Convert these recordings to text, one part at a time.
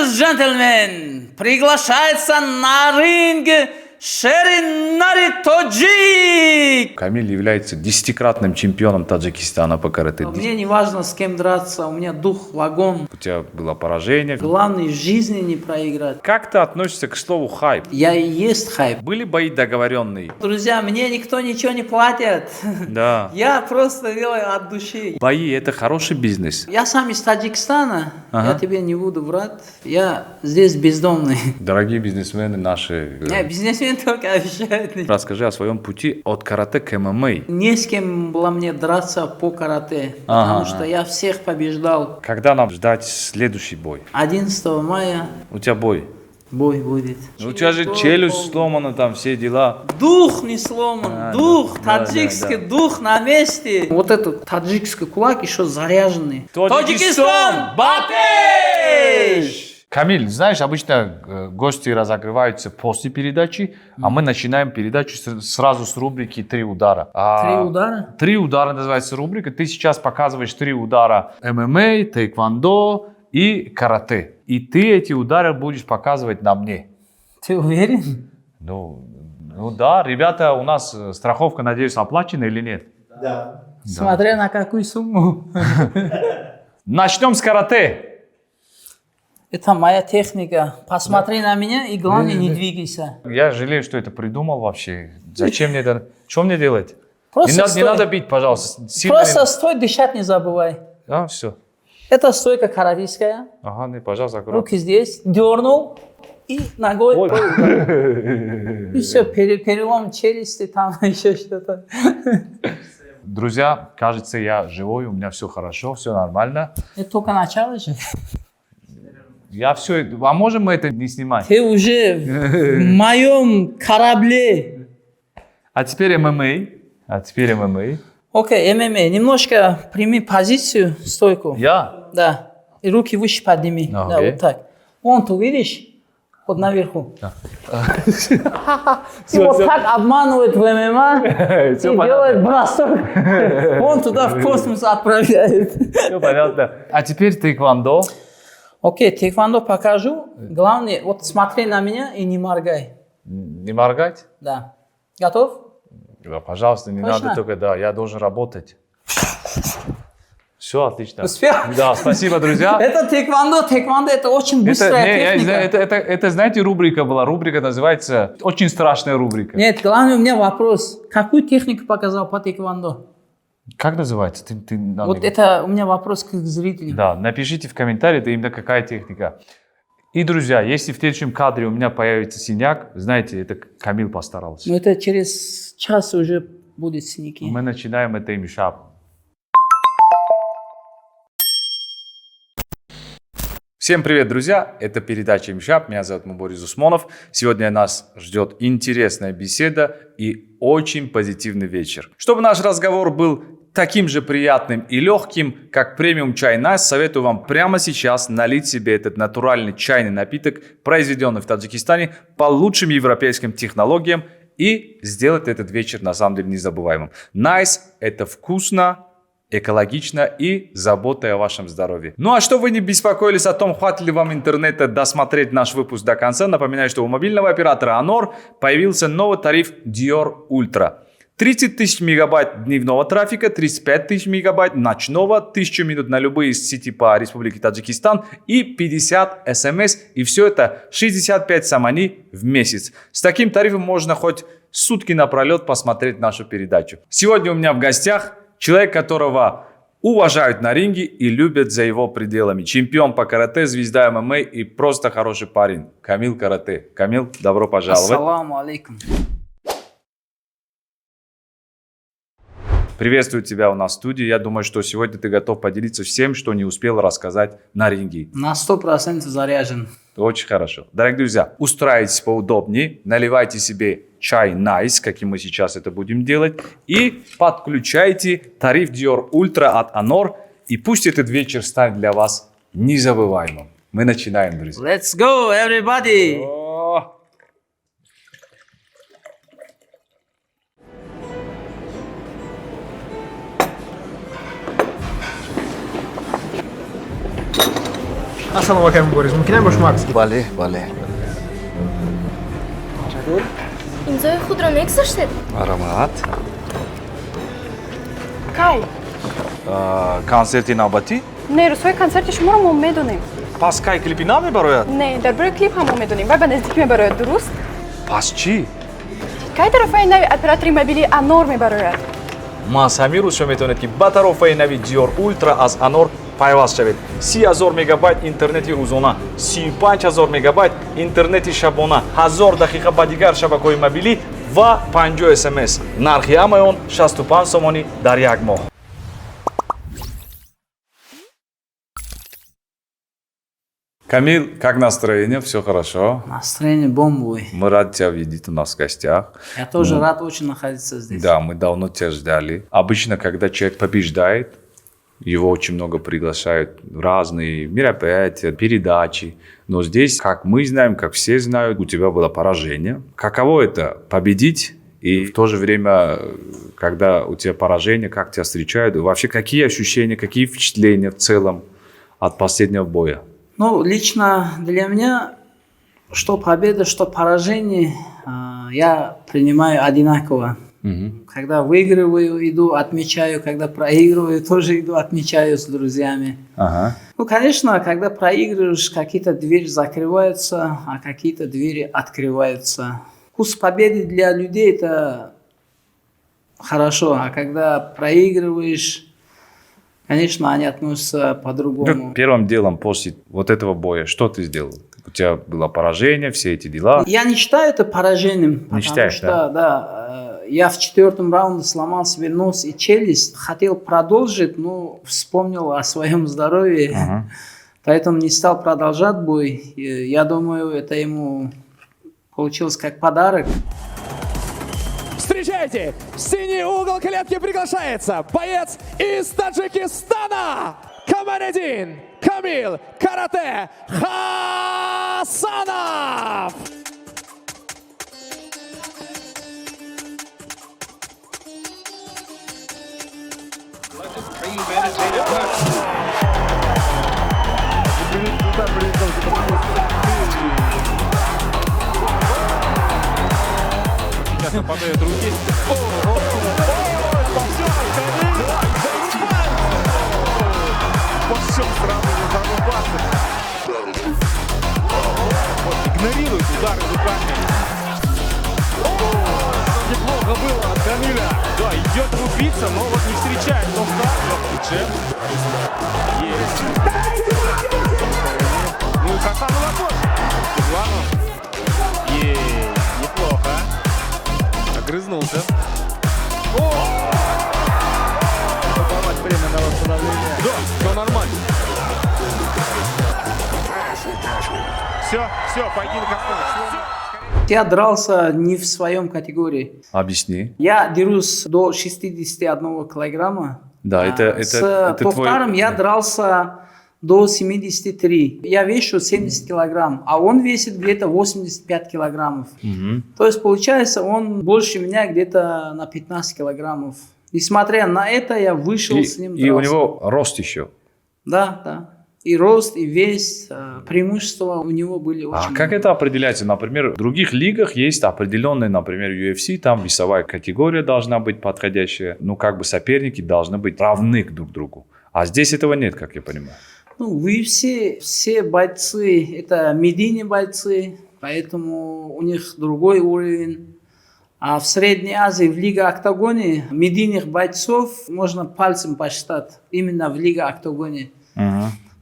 Ladies and gentlemen, приглашается на ринг Шериннари Тоджик. Камиль является 10-кратным чемпионом Таджикистана по карате. Мне не важно, с кем драться, у меня дух вагон. У тебя было поражение. Главное в жизни не проиграть. Как ты относишься к слову хайп? Я и есть хайп. Были бои договоренные? Друзья, мне никто ничего не платит. Да. Я просто делаю от души. Бои – это хороший бизнес. Я сам из Таджикистана, Ага. я тебе не буду врать. Я здесь бездомный. Дорогие бизнесмены наши, Бизнесмен только обещает. расскажи о своем пути от карате к ММА. Не с кем было мне драться по карате, потому что я всех побеждал. Когда нам ждать следующий бой? 11 мая У тебя бой. бой будет. У тебя же челюсть сломана, там все дела. Дух не сломан, дух, да, таджикский да. дух на месте. Вот этот таджикский кулак еще заряженный. Таджикистан! Батеш! Камиль, знаешь, обычно гости разогреваются после передачи, а мы начинаем передачу сразу с рубрики «Три удара». Три удара? «Три удара» называется рубрика. Ты сейчас показываешь 3 удара ММА, тэквондо и карате. И ты эти удары будешь показывать на мне. Ты уверен? Ну да, ребята, у нас страховка, надеюсь, оплачена или нет? Да. Смотря на какую сумму. Начнем с карате. Это моя техника. Посмотри на меня и главное не двигайся. Я жалею, что это придумал вообще. Зачем мне это? Что мне делать? Просто Не стой. надо бить, пожалуйста. Сильно Просто стой, дышать не забывай. Да, все. Это стойка каратистская. Ага, не, пожалуйста, аккуратно. Руки здесь. Дернул. И ногой. И все, перелом челюсти, там еще что-то. Друзья, кажется, я живой, у меня все хорошо, все нормально. Это только начало же. Я все... А можем мы это не снимать? Ты уже в моем корабле. А теперь ММА. Окей, ММА. Немножко прими позицию, стойку. Я? Да. И руки выше подними. Да, Окей. вот так. Вон ту, видишь? Вот наверху. И вот так обманывает в ММА и делает бросок. Он туда в космос отправляет. Все понятно. А теперь тэквондо. Окей, тэквондо покажу. Главное, вот смотри на меня и не моргай. Не моргать? Да. Готов? Да, пожалуйста, не Точно? надо только, да, я должен работать. Все, отлично. Успел? Да, спасибо, друзья. Это тэквондо это очень быстрая техника. Это, знаете, рубрика была. Рубрика называется «Очень страшная рубрика». Нет, главное у меня вопрос. Какую технику показал по тэквондо? Как называется? Ты нам Вот не- это у меня вопрос к зрителям. Да, напишите в комментарии, это именно какая техника. И, друзья, если в следующем кадре у меня появится синяк, знаете, это Камил постарался. Но это через час уже будет синяки. Мы начинаем это имшап. Всем привет, друзья! Это передача имшап. Меня зовут Муборис Усмонов. Сегодня нас ждет интересная беседа и очень позитивный вечер. Чтобы наш разговор был таким же приятным и легким, как премиум чай Nice, советую вам прямо сейчас налить себе этот натуральный чайный напиток, произведенный в Таджикистане по лучшим европейским технологиям, и сделать этот вечер на самом деле незабываемым. Nice – это вкусно, экологично и заботой о вашем здоровье. Ну а что вы не беспокоились о том, хватит ли вам интернета досмотреть наш выпуск до конца, напоминаю, что у мобильного оператора Honor появился новый тариф Dior Ultra. 30 тысяч мегабайт дневного трафика, 35 тысяч мегабайт ночного, 1000 минут на любые сети по Республике Таджикистан и 50 смс. И все это 65 самани в месяц. С таким тарифом можно хоть сутки напролет посмотреть нашу передачу. Сегодня у меня в гостях человек, которого уважают на ринге и любят за его пределами. Чемпион по карате, звезда ММА и просто хороший парень. Камил Карате. Камил, добро пожаловать. Ассаламу алейкум. Приветствую тебя у нас в студии. Я думаю, что сегодня ты готов поделиться всем, что не успел рассказать на ринге. На 100% заряжен. Очень хорошо. Дорогие друзья, устраивайтесь поудобнее, наливайте себе чай Nice, каким мы сейчас это будем делать, и подключайте тариф Dior Ultra от Honor, и пусть этот вечер станет для вас незабываемым. Мы начинаем, друзья. Let's go, everybody! Assalomu Boris. ممکنه با شما عکس بله بله имзои худро мегузоштед? марҳамат кай консерти навбатӣ не рӯзҳои консерти шуморо мо медонем. пас кай клипи нав мебарояд не дар бораи клип ҳам мо медонем. вай ба наздик мебарояд, дуруст? пас чӣ кай тарофаи нави оператори мобилии анор мебарояд? ма аз ҳамин рӯз шумо метавонед ки ба тарофаи нави диёр ултра аз анор пайваст шавед. 30 000 мегабайт интернети рӯзона, 35 000 мегабайт интернети шабона, 1000 дақиқа ба дигар шабакаҳои мобилӣ ва 50 смс. нархи ҳамаи он 65 сомонӣ дар як моҳ. Камил, как настроение? Все хорошо? Настроение бомбовое. Мы рады тебя видеть у нас в гостях. Я тоже рад очень находиться здесь. Да, мы давно тебя ждали. Обычно, когда человек побеждает, его очень много приглашают в разные мероприятия, передачи. Но здесь, как мы знаем, как все знают, у тебя было поражение. Каково это победить? И в то же время, когда у тебя поражение, как тебя встречают? Вообще, какие ощущения, какие впечатления в целом от последнего боя? Ну, лично для меня, что победа, что поражение, я принимаю одинаково. Когда выигрываю, иду, отмечаю. Когда проигрываю, тоже иду, отмечаю с друзьями. Ага. Ну, конечно, когда проигрываешь, какие-то двери закрываются, а какие-то двери открываются. Вкус победы для людей – это хорошо, а когда проигрываешь, конечно, они относятся по-другому. Первым делом после вот этого боя, что ты сделал? У тебя было поражение, все эти дела. Я не считаю это поражением, потому считаешь, что я в 4-м раунде сломал себе нос и челюсть. Хотел продолжить, но вспомнил о своем здоровье, поэтому не стал продолжать бой. Я думаю, это ему получилось как подарок. Встречайте, в синий угол клетки приглашается боец из Таджикистана, Камалетдин Камил Карате Хасанов. Подает руки. Пошел сразу зарубаться. Игнорирует удары руками. Неплохо было от Камиля. Да, идет рубиться, но вот не встречает. Но Джеб. Есть. Ну и Хасану работает. Иванов. Есть. Неплохо. Огрызнулся. Попадать время на восстановление. Да, все нормально. Все, поединок остановится. Я дрался не в своем категории. Объясни. Я дерусь до 61 килограмма. Да, это С Тохтаром я дрался до 73. Я вешу 70 килограмм, а он весит где-то 85 килограммов. То есть, получается, он больше меня где-то на 15 килограммов. Несмотря на это, я вышел с ним дрался. И у него рост еще. Да. И рост, и вес, преимущества у него были очень А как это определяется? Например, в других лигах есть определенные, например, UFC, там весовая категория должна быть подходящая. Ну, как бы соперники должны быть равны друг другу. А здесь этого нет, как я понимаю. Ну, в UFC все бойцы, это медийные бойцы, поэтому у них другой уровень. А в Средней Азии, в Лиге Октагоне, медийных бойцов можно пальцем посчитать, именно в Лиге Октагоне.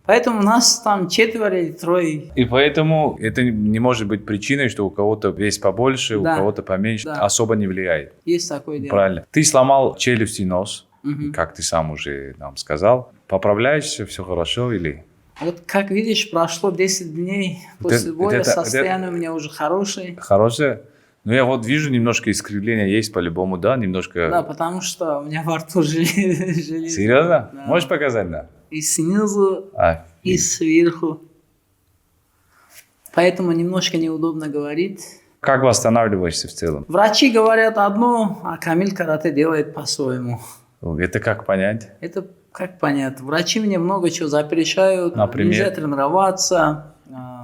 Поэтому у нас там 4 или 3. И поэтому это не может быть причиной, что у кого-то вес побольше, у кого-то поменьше, особо не влияет. Есть такое дело. Правильно. Ты сломал челюсть и нос, как ты сам уже нам сказал. Поправляешься, все хорошо или... Вот как видишь, прошло 10 дней после боя, состояние у меня уже хорошее. Хорошее? Ну, я вот вижу, немножко искривления есть по-любому, да? Немножко... Да, потому что у меня во рту железо. Серьезно? Да. Можешь показать, да? И снизу, и сверху. Поэтому немножко неудобно говорить. Как восстанавливаешься в целом? Врачи говорят одно, а Камиль Карате делает по-своему. Это как понять? Это Как понять? Врачи мне много чего запрещают. Например? Нельзя тренироваться.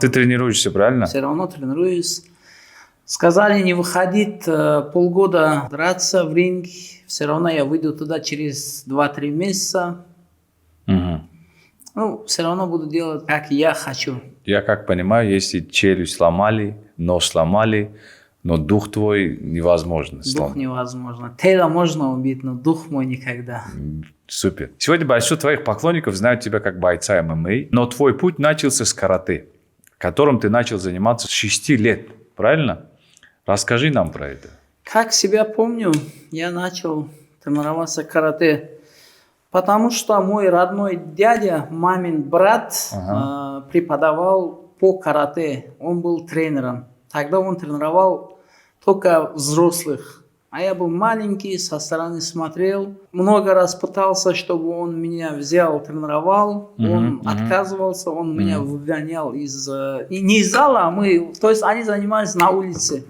Ты тренируешься, правильно? Все равно тренируюсь. Сказали не выходить полгода драться в ринг. Все равно я выйду туда через 2-3 месяца. Мгм. Ну, все равно буду делать, как я хочу. Я как понимаю, если челюсть сломали, нос сломали, но дух твой невозможно Дух сломать. невозможно. Тело можно убить, но дух мой никогда. Супер. Сегодня большинство твоих поклонников знают тебя как бойца ММА, но твой путь начался с карате, которым ты начал заниматься с 6 лет, правильно? Расскажи нам про это. Как себя помню, я начал тренироваться карате, потому что мой родной дядя, мамин брат, преподавал по карате. Он был тренером. Тогда он тренировал только взрослых. А я был маленький, со стороны смотрел. Много раз пытался, чтобы он меня взял, тренировал. Он отказывался, он меня выгонял из... не из зала, а мы... То есть они занимались на улице.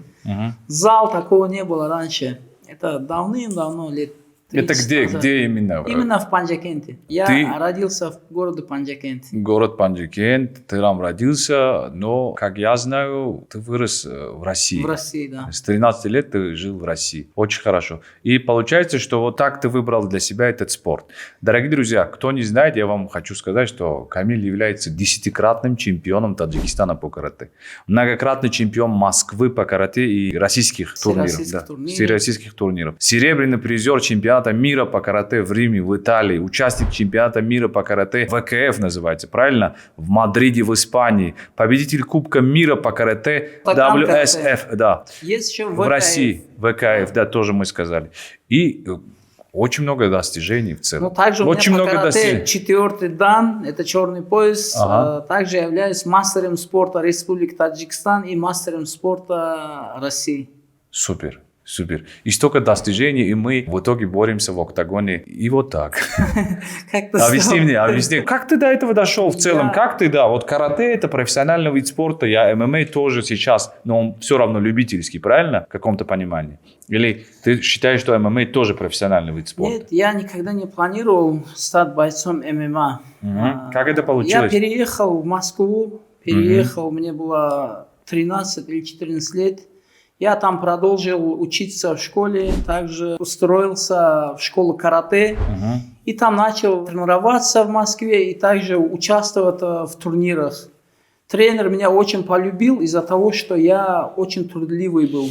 Зал такого не было раньше. Это давным-давно, лет 30 Это где? назад. Где именно? Именно в Панджакенте. Я Ты- родился в городе Панджакент. Город Панджикент, ты там родился, но, как я знаю, ты вырос в России. В России, да. С 13 лет ты жил в России. Очень хорошо. И получается, что вот так ты выбрал для себя этот спорт. Дорогие друзья, кто не знает, я вам хочу сказать, что Камиль является 10-кратным чемпионом Таджикистана по карате. Многократный чемпион Москвы по карате и российских турниров. Всероссийских турниров. Всероссийских турниров. Серебряный призер чемпионата мира по карате в Риме, в Италии. Участник чемпионата мира по карате ВКФ называется, правильно? В Мадриде, в Испании. Победитель Кубка мира по карате Стакан WSF, да. Есть еще В России, ВКФ, да, тоже мы сказали. И очень много достижений в целом. Ну, также у Очень меня много по карате достижений. 4-й дан, это черный пояс. Ага. Также я являюсь мастером спорта Республики Таджикистан и мастером спорта России. Супер, супер. И столько достижений, и мы в итоге боремся в октагоне. И вот так. Как-то Объясни стало. мне, объясни. Как ты до этого дошел в целом? Я- Как ты, да, вот карате это профессиональный вид спорта, я ММА тоже сейчас, но он все равно любительский, правильно? В каком-то понимании. Или ты считаешь, что ММА тоже профессиональный вид спорта? Нет, я никогда не планировал стать бойцом ММА. Мгм. Как это Я получилось? переехал в Москву, мне было 13 или 14 лет. Я там продолжил учиться в школе, также устроился в школу карате. И там начал тренироваться в Москве и также участвовать в турнирах. Тренер меня очень полюбил из-за того, что я очень трудливый был.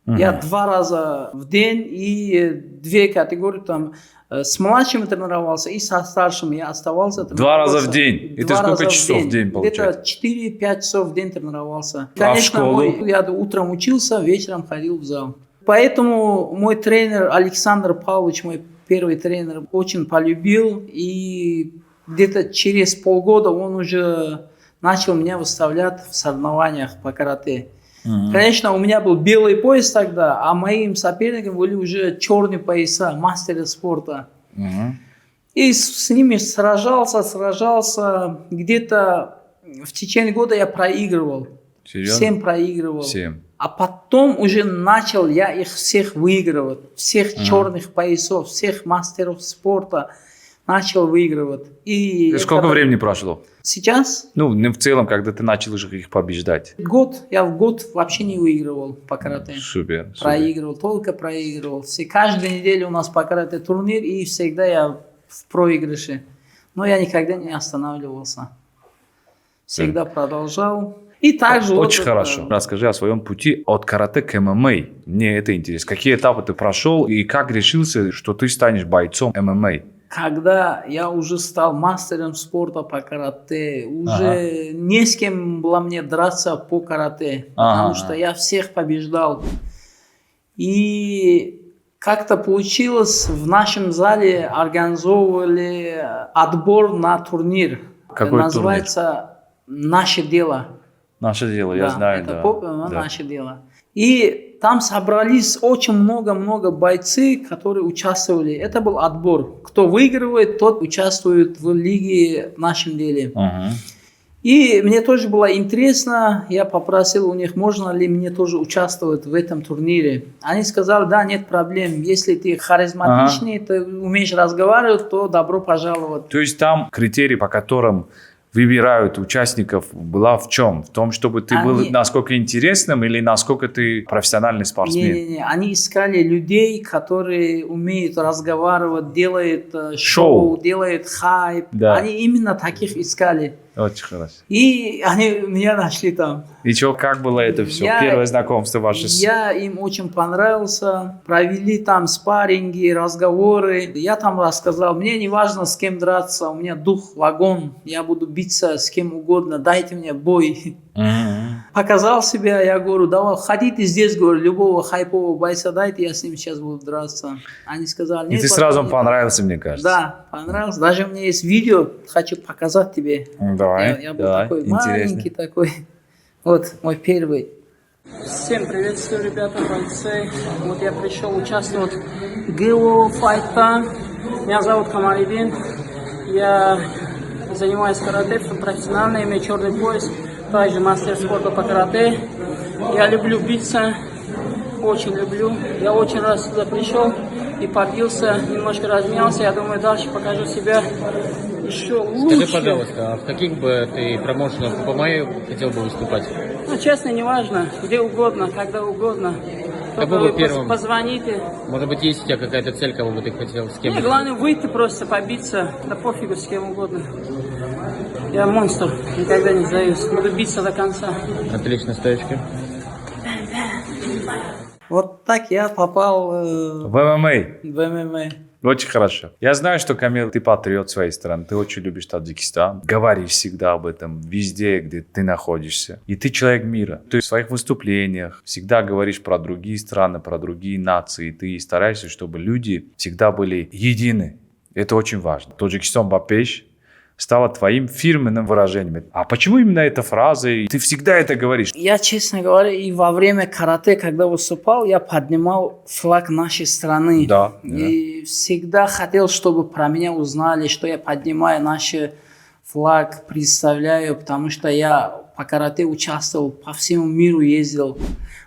Я 2 раза в день и 2 категории там с младшими тренировался и со старшим я оставался. 2 раза в день? Это 2 сколько раза часов в день получается? Где-то 4-5 часов в день тренировался. А в Конечно, школу? я утром учился, вечером ходил в зал. Поэтому мой тренер Александр Павлович, мой первый тренер, очень полюбил. И где-то через полгода он уже начал меня выставлять в соревнованиях по карате. Конечно, у меня был белый пояс тогда, а моим соперниками были уже черные пояса, мастеры спорта. И с ними сражался. Где-то в течение года я проигрывал. Серьезно? Всем проигрывал. 7. А потом уже начал я их всех выигрывать. Всех черных поясов, всех мастеров спорта начал выигрывать. И И сколько это- времени прошло? Сейчас Ну, не в целом, когда ты начал уже их побеждать. я в год вообще не выигрывал по карате. Супер. супер. Проигрывал, только проигрывал. Каждую неделю у нас по карате турнир, и всегда я в проигрыше. Но я никогда не останавливался. Всегда продолжал. И также... Очень вот, хорошо. Расскажи о своем пути от карате к ММА. Мне это интересно. Какие этапы ты прошел и как решился, что ты станешь бойцом ММА? Когда я уже стал мастером спорта по карате, уже не с кем было мне драться по карате, потому что я всех побеждал. И как-то получилось, в нашем зале организовывали отбор на турнир. Какой Называется «Наше дело». Наше дело, я знаю, это да. Да. наше дело. И там собрались очень много бойцы, которые участвовали. Это был отбор. Кто выигрывает, тот участвует в лиге в нашем деле. И мне тоже было интересно, я попросил у них, можно ли мне тоже участвовать в этом турнире. Они сказали, да, нет проблем, если ты харизматичный, ты умеешь разговаривать, то добро пожаловать. То есть там критерий, по которым выбирают участников, была в чем? В том, чтобы ты был насколько интересным или насколько ты профессиональный спортсмен? Не, они искали людей, которые умеют разговаривать, делают шоу, делают хайп. Да. Они именно таких искали. Очень хорошо. И они меня нашли там. И что, как было это все? Первое знакомство ваше? Я им очень понравился. Провели там спарринги, разговоры. Я там рассказал, мне не важно с кем драться, у меня дух вагон. Я буду биться с кем угодно, дайте мне бой. Показал себя, я говорю, давай, хотите здесь, говорю, любого хайпового бойца дайте, я с ним сейчас буду драться. Они сказали, нет. И ты сразу понравился, мне кажется. Да, понравился. Даже у меня есть видео, хочу показать тебе. Давай, Я был такой маленький такой. Вот мой первый. Всем приветствую, ребята, бойцы. Вот я пришел участвовать в ГО файта. Меня зовут Камалидин. Я занимаюсь карате профессионально, имею черный пояс. Также мастер спорта по карате. Я люблю биться. Очень люблю. Я очень раз сюда пришел и побился, немножко размялся. Я думаю, дальше покажу себя еще лучше. Скажи, пожалуйста, а в каких бы ты промоушенах ПМА хотел бы выступать? Ну, честно, не важно. Где угодно, когда угодно. Кого бы первым? Позвоните. Может быть, есть у тебя какая-то цель, кого бы ты хотел, с кем? Мне главное выйти просто, побиться. Да пофигу, с кем угодно. Я монстр, никогда не сдаюсь. Буду биться до конца. Отлично, стоечки. Вот так я попал В ММА. в ММА. Очень хорошо. Я знаю, что, Камил, ты патриот своей страны. Ты очень любишь Таджикистан. Говоришь всегда об этом везде, где ты находишься. И ты человек мира. Ты в своих выступлениях всегда говоришь про другие страны, про другие нации. Ты стараешься, чтобы люди всегда были едины. Это очень важно. Таджикистан Бапеш стало твоим фирменным выражением. А почему именно эта фраза? И ты всегда это говоришь. Я, честно говоря, и во время карате, когда выступал, я поднимал флаг нашей страны. Да. И всегда хотел, чтобы про меня узнали, что я поднимаю наш флаг, представляю, потому что я по карате участвовал, по всему миру ездил.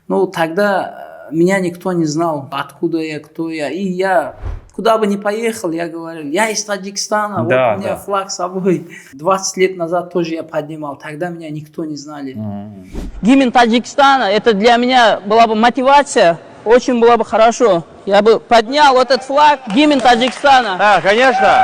Но тогда меня никто не знал, откуда я, кто я. И я куда бы ни поехал, я говорил, я из Таджикистана, Да, вот у меня да. флаг с собой. 20 лет назад тоже я поднимал, тогда меня никто не знали. Гимн Таджикистана, это для меня была бы мотивация, очень было бы хорошо. Я бы поднял вот этот флаг, гимн Таджикистана. Да, конечно.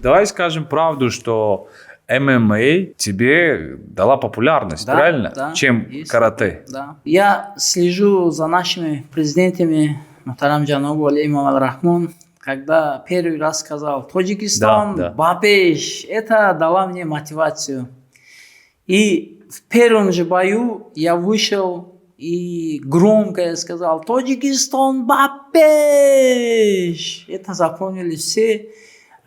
Давай скажем правду, что ММА тебе дала популярность, Да, правильно? да, Чем есть. карате. Да. Я слежу за нашими президентами, Мухтарам Джанову Алимов Рахмон, когда первый раз сказал, Таджикистан, Да, да. Бапеш, это дало мне мотивацию. И в первом же бою я вышел и громко я сказал, Таджикистан, Бапеш. Это запомнили все.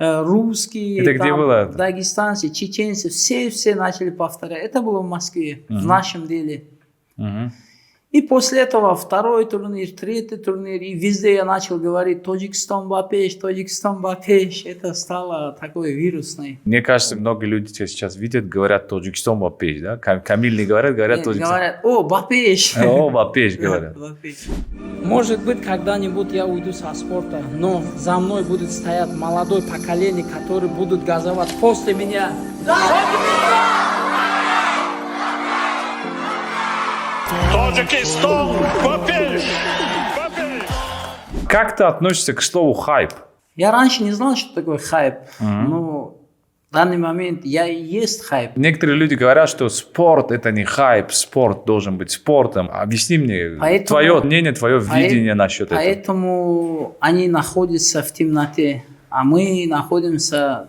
Русские, Это где было это? дагестанцы, чеченцы, все начали повторять. Это было в Москве, в нашем деле. И после этого второй турнир, третий турнир, и везде я начал говорить Таджикистан Бапеш, Таджикистан Бапеш. Это стало такой вирусной. Мне кажется, много людей тебя сейчас видят, говорят Таджикистан Бапеш, да? Камиль не говорят, говорят Таджикистан. Говорят, о, Бапеш. О, Бапеш говорят. Может быть, когда-нибудь я уйду со спорта, но за мной будет стоять молодое поколение, которые будут газовать после меня. Таджикистан, Бапеш! Как ты относишься к слову хайп? Я раньше не знал, что такое хайп, но в данный момент я и есть хайп. Некоторые люди говорят, что спорт это не хайп, спорт должен быть спортом. Объясни мне Поэтому- твое мнение, твое видение насчет этого. Поэтому они находятся в темноте. а мы находимся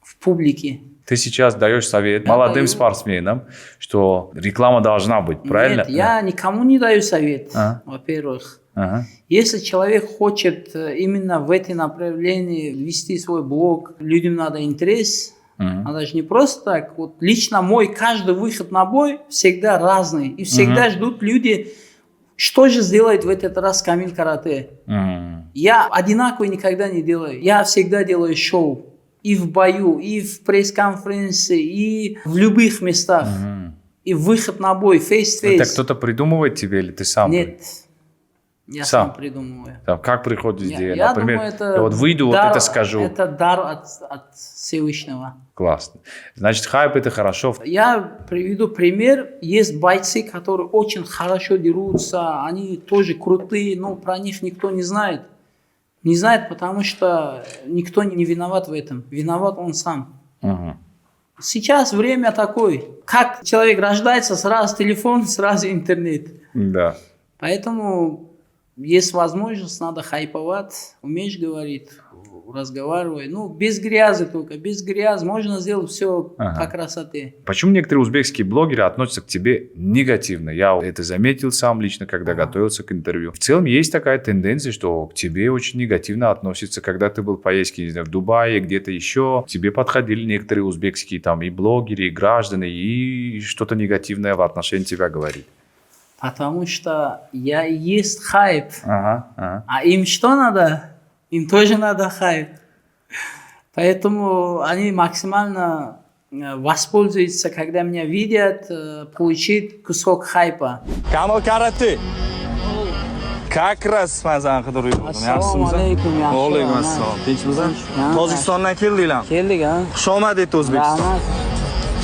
в публике. Ты сейчас даешь совет Я молодым даю. спортсменам, что реклама должна быть, правильно? Нет, я никому не даю совет, А. во-первых. Ага. Если человек хочет именно в это направление вести свой блог, людям надо интерес. Надо же не просто так. Вот лично мой каждый выход на бой всегда разный. И всегда ждут люди, что же сделает в этот раз Камиль Карате. Я одинаково никогда не делаю. Я всегда делаю шоу. И в бою, и в пресс-конференции, и в любых местах. И выход на бой, face-to-face. Это кто-то придумывает тебе или ты сам? Нет, я сам придумываю. Там, как приходит идея? Я Например, думаю, это я вот выйду, дар, вот это скажу. Это дар от Всевышнего. Классно. Значит, хайп это хорошо. Я приведу пример. Есть бойцы, которые очень хорошо дерутся, они тоже крутые, но про них никто не знает. Не знает, потому что никто не виноват в этом. Виноват он сам. Сейчас время такое. Как человек рождается, сразу телефон, сразу интернет. Да. Поэтому есть возможность, надо хайповать. Умеешь говорить, разговаривай. Ну, без грязи только. Без грязи можно сделать все по красоте. Почему некоторые узбекские блогеры относятся к тебе негативно? Я это заметил сам лично, когда готовился к интервью. В целом есть такая тенденция, что к тебе очень негативно относятся. Когда ты был в поездке, не знаю, в Дубае, где-то еще, к тебе подходили некоторые узбекские там и блогеры, и граждане, и что-то негативное в отношении тебя говорили. Потому что я и есть хайп. Ага. А им что надо? Им тоже надо хайп. Поэтому они максимально воспользуются, когда меня видят, получить кусок хайпа. Камил Карате. Как раз mazani qidirib yurdim. Assalomu alaykum. Alaykum assalom. Tinchmisan? Tojikistondan keldinglar. Keldik, ha? Xushomad etdi O'zbekiston. Rahmat.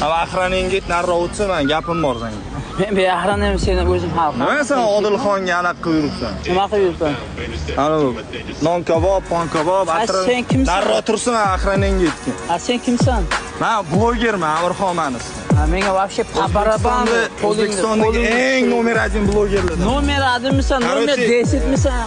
Bahraynga git, nariroq o'tsa, men gapim bor senga. Men beahranam seni o'zim xalqim. Nima sen Odilxonga anaqa qilib yuribsan? Nima qilib yuribsan? Ana non kabob, pon kabob, sen kimsan? Nariroq tursin, Bahraynga gitgin. A sen kimsan? Men blogerman, Amirxon Manis. Menga вообще по-барабану. O'zbekistondagi eng nomer 1 blogerlardan. Номер 1misan, номер 10misan?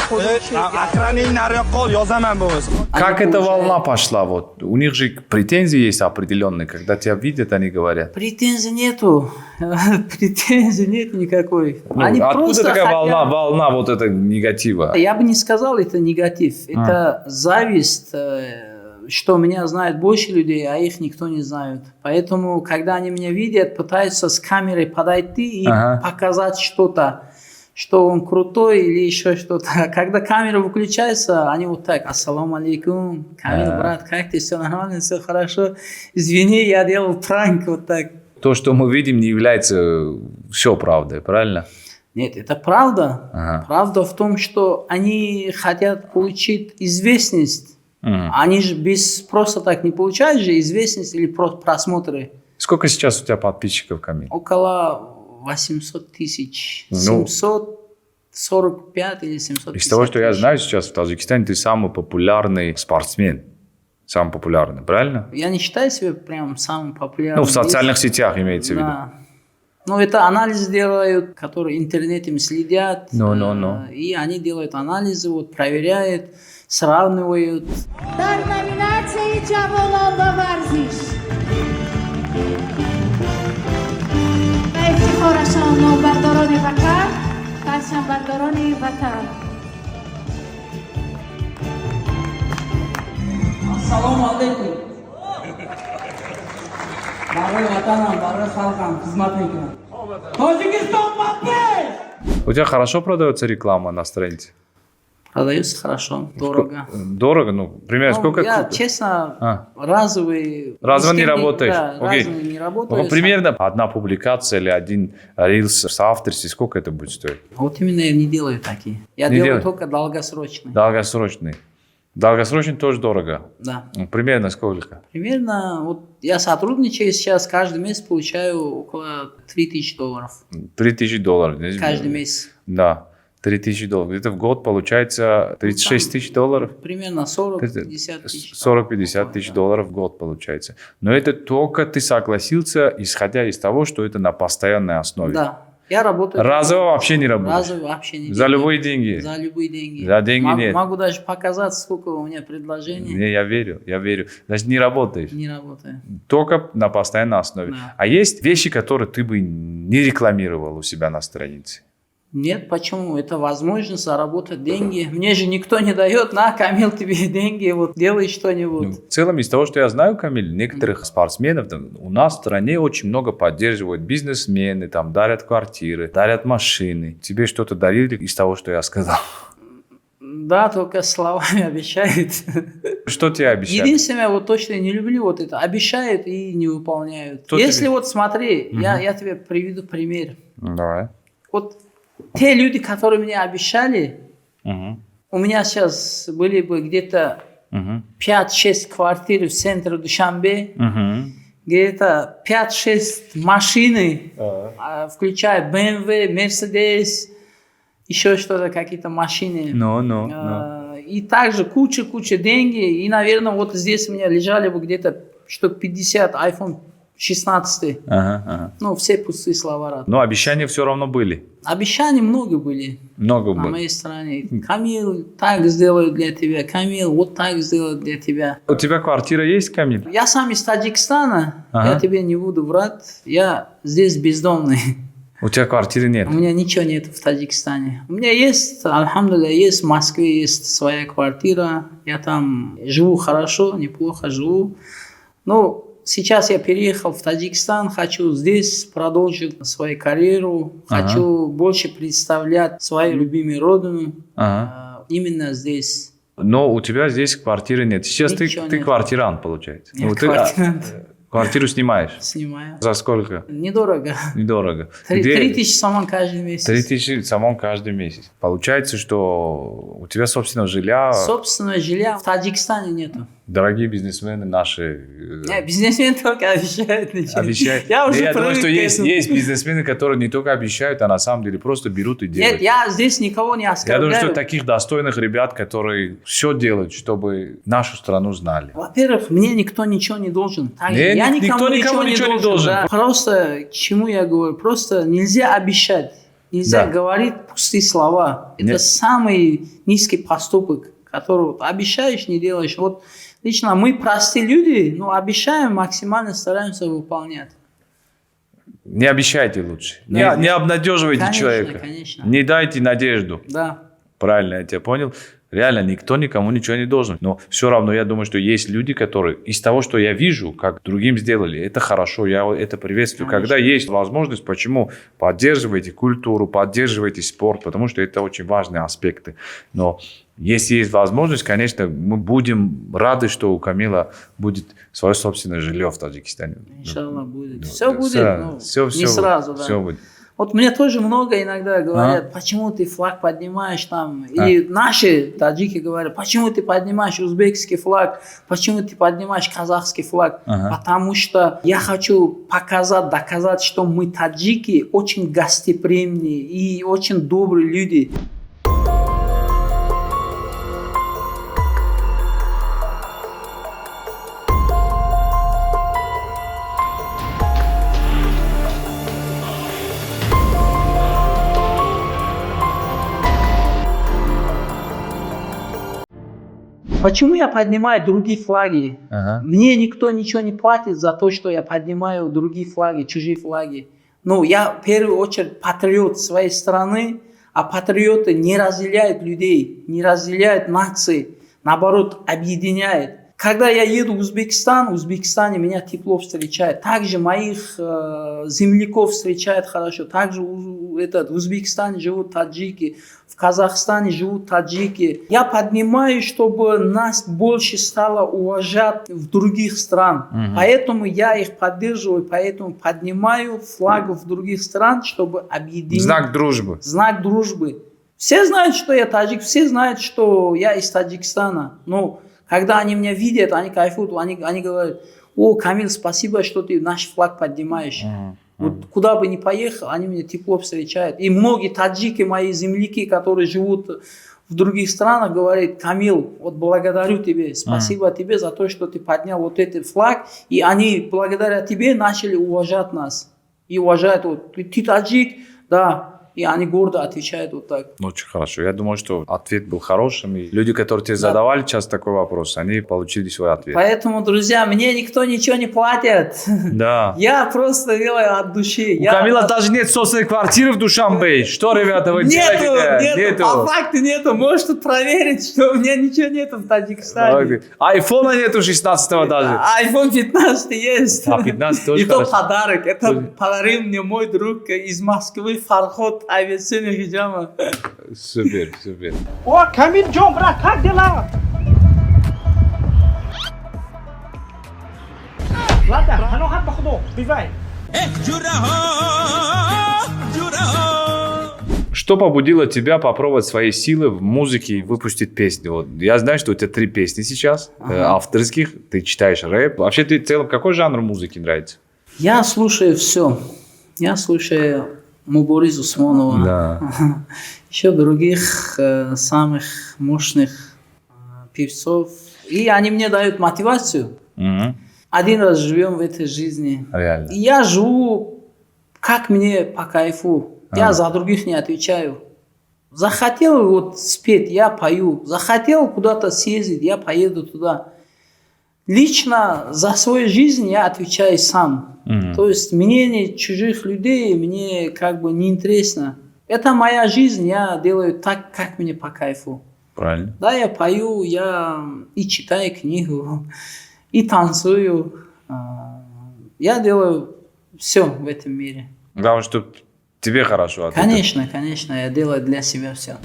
Bahraynga nariroq qol, yozaman bo'lmasa. Как эта волна пошла? Вот у них же претензии есть определенные, когда тебя видят, они говорят. Претензий нету. Претензий нет никакой. Ну, Они откуда просто такая хотят... волна вот этого негатива? Я бы не сказал, это негатив. Это зависть, что меня знают больше людей, а их никто не знает. Поэтому, когда они меня видят, пытаются с камерой подойти и показать что-то, что он крутой или еще что-то. Когда камера выключается, они вот так: ассаламу алейкум, Камил, брат, как ты, все нормально, все хорошо. Извини, я делал пранк, вот так. То, что мы видим, не является все правдой, правильно? Нет, это правда. Правда в том, что они хотят получить известность. Они же просто так не получают же известность или просмотры. Сколько сейчас у тебя подписчиков, Камиль? Около 800 тысяч. 745 или 750. Из того, что я знаю сейчас в Таджикистане, ты самый популярный спортсмен. Самый популярный, правильно? Я не считаю себя прям самым популярным. Ну, в социальных сетях имеется в виду. Да. Ну, это анализ делают, которые интернетом следят. И они делают анализы, вот, проверяют, сравнивают. در نمینه جوانان و ورزش و افتخارشان نامبرداران وطن پرچمبرداران وطن. Assalomu alaykum. Barra vatanam, barra xalqam, xizmatnikim. Tojikiston batnish! У тебя хорошо продается реклама на странице? Продается хорошо, дорого. Дорого? Ну, примерно сколько? Я, честно, разовый... Разово не работаешь? Да, разово не работаю. Ну, примерно одна публикация или один рилс в авторстве, сколько это будет стоить? Вот именно я не делаю такие. Я делаю только долгосрочные. Долгосрочные. Долгосрочные тоже дорого? Да. Ну, примерно сколько? Примерно, вот я сотрудничаю сейчас, каждый месяц получаю около $3000. $3000. Каждый месяц. Да. $3000. Где-то в год получается $36 000. Примерно 40-50 тысяч. 40-50 тысяч долларов в год получается. Но это только ты согласился, исходя из того, что это на постоянной основе. Да. Я работаю. Разово вообще не работаешь? Разово вообще не За делаю. любые деньги? За любые деньги. За деньги нет. Могу даже показать, сколько у меня предложений. Не, я верю. Значит, не работаешь? Не работаю. Только на постоянной основе. Да. А есть вещи, которые ты бы не рекламировал у себя на странице? Нет, почему? Это возможность заработать деньги. Мне же никто не дает, на, Камил, тебе деньги, вот делай что-нибудь. В целом, из того, что я знаю, Камиль, некоторых спортсменов там, у нас в стране очень много поддерживают бизнесмены, там, дарят квартиры, дарят машины. Тебе что-то дарили из того, что я сказал? Да, только словами обещают. Что тебе обещают? Единственное, вот то, что я не люблю, вот это обещают и не выполняют. Кто Если тебе? вот смотри, я тебе приведу пример. Давай. Вот те люди, которые мне обещали, у меня сейчас были бы где-то 5-6 квартир в центре Душанбе, где-то 5-6 машины, включая BMW, Mercedes, еще что-то, какие-то машины. И также куча денег. И, наверное, вот здесь у меня лежали бы где-то штук 50 iPhone 16. Ну, все пустые слова. Но обещания все равно были. Обещаний много были Много на было. моей стороне. Камил так сделаю для тебя, Камил вот так сделаю для тебя. У тебя квартира есть, Камиль? Я сам из Таджикистана, я тебе не буду врать, я здесь бездомный. У тебя квартиры нет? У меня ничего нет в Таджикистане. У меня есть, альхамдулилля, есть в Москве, есть своя квартира. Я там живу хорошо, неплохо живу. Но сейчас я переехал в Таджикистан, хочу здесь продолжить свою карьеру, хочу больше представлять свою любимую родину именно здесь. Но у тебя здесь квартиры нет. Сейчас ты нет. квартирант, получается. Я Ну, ты, квартирант. квартиру снимаешь? Снимаю. За сколько? Недорого. Недорого. 3000 саман каждый месяц. 3000 самон каждый месяц. Получается, что у тебя собственного жилья... Собственного жилья в Таджикистане нету. Дорогие бизнесмены наши... Бизнесмен только обещают. Обещают. Я уже думаю, что привык к этому. есть бизнесмены, которые не только обещают, а на самом деле просто берут и делают. Нет, я здесь никого не Я оскорбляю. думаю, что таких достойных ребят, которые все делают, чтобы нашу страну знали. Во-первых, мне никто ничего не должен. Не, Я никто никому ничего не должен. Да. Просто, к чему я говорю, просто нельзя обещать. Нельзя Да. говорить пустые слова. Это Нет. самый низкий поступок, который вот обещаешь, не делаешь. Вот лично мы простые люди, но обещаем, максимально стараемся выполнять. Не обещайте лучше. Да. Не обнадеживайте Конечно, человека. конечно. Не дайте надежду. Да. Правильно, я тебя понял. Реально, никто никому ничего не должен. Но все равно я думаю, что есть люди, которые из того, что я вижу, как другим сделали, это хорошо, я это приветствую. Конечно. Когда есть возможность, почему поддерживайте культуру, поддерживайте спорт, потому что это очень важные аспекты. Но если есть возможность, конечно, мы будем рады, что у Камила будет свое собственное жилье в Таджикистане. Иншаллах будет. Все будет, но все, не сразу. Да. Все будет. Вот мне тоже много иногда говорят, почему ты флаг поднимаешь там. И наши таджики говорят, почему ты поднимаешь узбекский флаг, почему ты поднимаешь казахский флаг. Потому что я хочу показать, доказать, что мы таджики очень гостеприимные и очень добрые люди. Почему я поднимаю другие флаги? Мне никто ничего не платит за то, что я поднимаю другие флаги, чужие флаги. Но я в первую очередь патриот своей страны, а патриоты не разделяют людей, не разделяют нации, наоборот, объединяют. Когда я еду в Узбекистан, в Узбекистане меня тепло встречают. Также моих земляков встречают хорошо. Также в Узбекистане живут таджики, в Казахстане живут таджики. Я поднимаю, чтобы нас больше стало уважать в других странах. Поэтому я их поддерживаю, поэтому поднимаю флаг в других стран, чтобы объединить. Знак дружбы. Знак дружбы. Все знают, что я таджик, все знают, что я из Таджикистана. Но когда они меня видят, они кайфуют, они говорят, о, Камил, спасибо, что ты наш флаг поднимаешь. Вот куда бы ни поехал, они меня тепло встречают. И многие таджики, мои земляки, которые живут в других странах, говорят, Камил, вот благодарю тебе, спасибо тебе за то, что ты поднял вот этот флаг. И они благодаря тебе начали уважать нас. И уважают, вот, ты таджик, Да, и они гордо отвечают вот так. Очень хорошо. Я думаю, что ответ был хорошим. И люди, которые тебе задавали часто такой вопрос, они получили свой ответ. Поэтому, друзья, мне никто ничего не платит. Да. Я просто делаю от души. У Камила даже нет собственной квартиры в Душанбе. Что, ребята, вы делаете? Нету. По факту нету. Можешь тут проверить, что у меня ничего нету в Таджикистане. Айфона нету 16-го даже. iPhone 15 есть. А, 15 тоже И то хорошо. подарок. Это подарил мне мой друг из Москвы, Фархот, авиационный хиджама. Супер, супер. О, Камиль Джон, брат, как дела? Ладно, ханохат бахудо, бивай. Что побудило тебя попробовать свои силы в музыке и выпустить песню? Вот я знаю, что у тебя 3 песни сейчас, авторских, ты читаешь рэп. Вообще, ты в целом какой жанр музыки нравится? Я слушаю все. Я слушаю Муборис Усмонова. Да. Еще других самых мощных певцов. И они мне дают мотивацию. Один раз живем в этой жизни. Реально. И я живу, как мне по кайфу. Я за других не отвечаю. Захотел вот спеть, я пою. Захотел куда-то съездить, я поеду туда. Лично за свою жизнь я отвечаю сам. То есть мнение чужих людей мне как бы не интересно. Это моя жизнь, я делаю так, как мне по кайфу. Правильно. Да, я пою, я и читаю книгу, и танцую. Я делаю все в этом мире. Главное, чтобы тебе хорошо. Конечно, конечно, я делаю для себя все.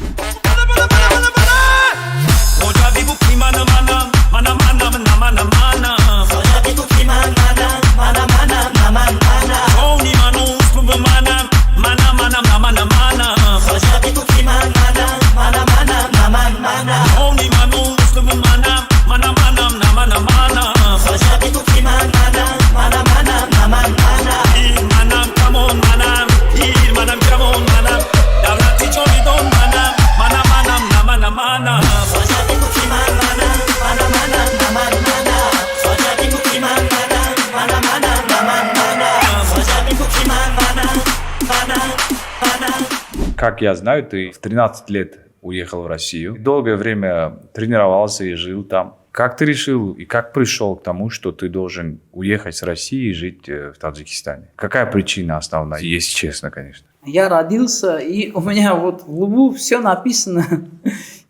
Как я знаю, ты в 13 лет уехал в Россию. Долгое время тренировался и жил там. Как ты решил и как пришел к тому, что ты должен уехать с России и жить в Таджикистане? Какая причина основная, если честно, конечно? Я родился, и у меня вот в лбу все написано.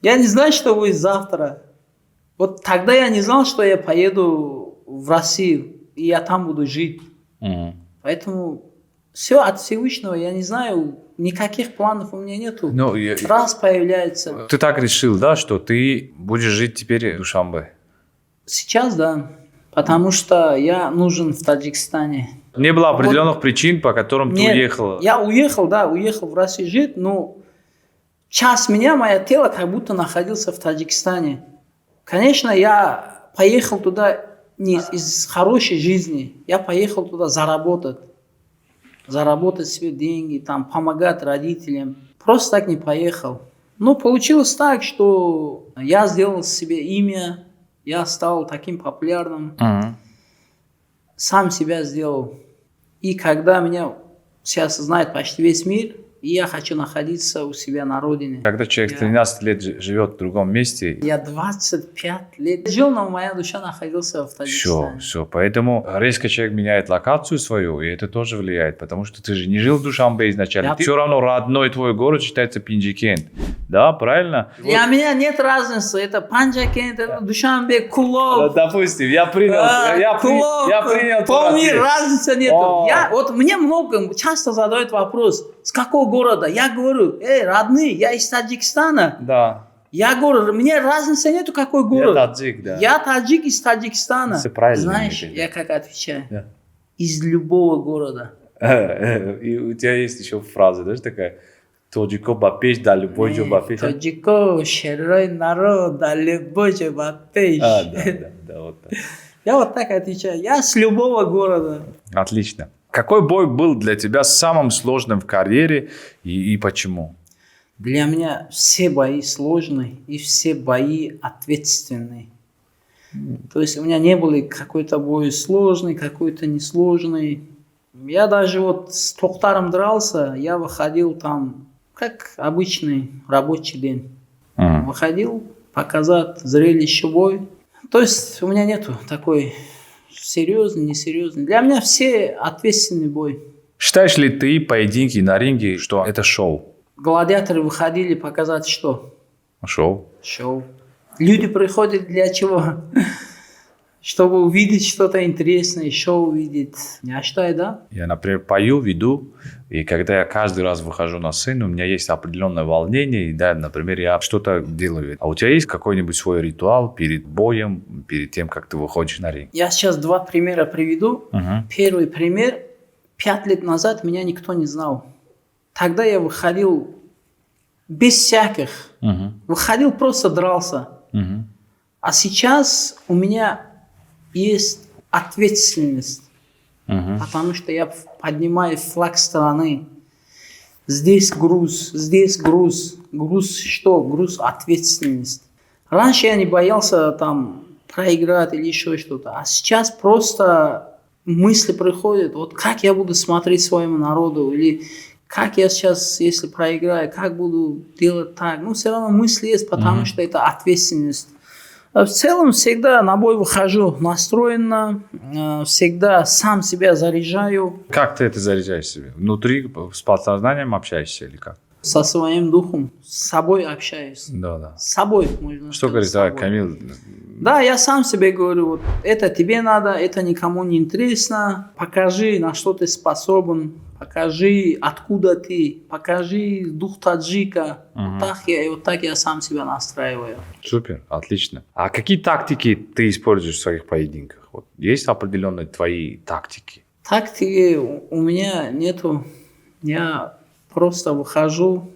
Я не знаю, что будет завтра. Вот тогда я не знал, что я поеду в Россию, и я там буду жить. Поэтому все от Всевышнего, я не знаю, никаких планов у меня нету. Раз появляется. Ты так решил, да, что ты будешь жить теперь в Душанбе? Сейчас, да. Потому что я нужен в Таджикистане. Не было определенных причин, по которым ты уехал? Я уехал, да, уехал в Россию жить, но часть меня, мое тело как будто находился в Таджикистане. Конечно, я поехал туда не из хорошей жизни. Я поехал туда заработать себе деньги, там, помогать родителям. Просто так не поехал. Но получилось так, что я сделал себе имя, я стал таким популярным, сам себя сделал. И когда меня сейчас знает почти весь мир, и я хочу находиться у себя на родине. Когда человек 13 лет живет в другом месте... Я 25 лет жил, но моя душа находилась в Таджикистане. Все. Поэтому резко человек меняет локацию свою, и это тоже влияет. Потому что ты же не жил в Душанбе изначально. Все равно родной твой город считается Пинджикент. Да, правильно? Для меня нет разницы. Это Панджакент, это Душанбе, Кулов. Допустим, я принял. Я принял. Помни, разницы нет. Вот мне много часто задают вопрос, с какого города? Я говорю, родные, я из Таджикистана. Да. Я говорю, мне разницы нету, какой город. Я таджик, да. Я таджик из Таджикистана. Все правильно. Знаешь, я как отвечаю? Да. Из любого города. И у тебя есть еще фраза, да, такая? Тоджико бапеш, да любой же бапеш. Тоджико, шерой народ, да любой же бапеш. Да, вот так. Я вот так отвечаю. Я с любого города. Отлично. Какой бой был для тебя самым сложным в карьере и почему? Для меня все бои сложные и все бои ответственные. То есть у меня не было какой-то бой сложный, какой-то несложный. Я даже вот с Тохтаром дрался, я выходил там, как обычный рабочий день. Выходил показать зрелище бой. То есть у меня нету такой серьезный, несерьезный. Для меня все ответственный бой. Считаешь ли ты поединки на ринге, что это шоу? Гладиаторы выходили показать что? Шоу. Шоу. Люди приходят для чего? Чтобы увидеть что-то интересное, шоу увидеть. Я считаю, да? Я, например, пою, веду, и когда я каждый раз выхожу на сцену, у меня есть определенное волнение, и, да, например, я что-то делаю. А у тебя есть какой-нибудь свой ритуал перед боем, перед тем, как ты выходишь на ринг? Я сейчас два примера приведу. Первый пример. 5 лет назад меня никто не знал. Тогда я выходил без всяких. Выходил, просто дрался. А сейчас у меня есть ответственность. Потому что я поднимаю флаг страны. Здесь груз, здесь груз. Груз что? Груз ответственность. Раньше я не боялся там проиграть или еще что-то. А сейчас просто мысли приходят. Вот как я буду смотреть своему народу? Или как я сейчас, если проиграю, как буду делать так? Ну, все равно мысли есть, потому что это ответственность. В целом всегда на бой выхожу настроенно, всегда сам себя заряжаю. Как ты это заряжаешь себе? Внутри с подсознанием общаешься или как? Со своим духом, с собой общаюсь. Да. С собой, можно Что сказать. говорит, Камил? Да, я сам себе говорю, вот это тебе надо, это никому не интересно. Покажи, на что ты способен. Покажи, откуда ты. Покажи дух таджика. Вот так я сам себя настраиваю. Супер, отлично. А какие тактики ты используешь в своих поединках? Вот есть определенные твои тактики? Тактики у меня нету. Я просто выхожу,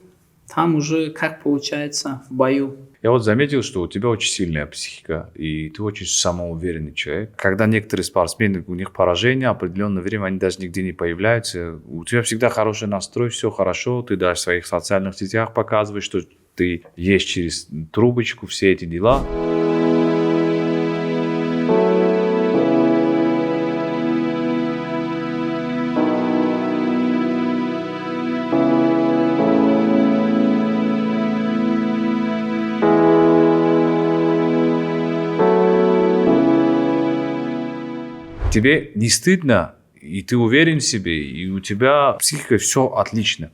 там уже как получается в бою. Я вот заметил, что у тебя очень сильная психика, и ты очень самоуверенный человек. Когда некоторые спортсмены, у них поражение, определенное время они даже нигде не появляются. У тебя всегда хороший настрой, все хорошо, ты даже в своих социальных сетях показываешь, что ты ешь через трубочку, все эти дела. Тебе не стыдно, и ты уверен в себе, и у тебя психика все отлично.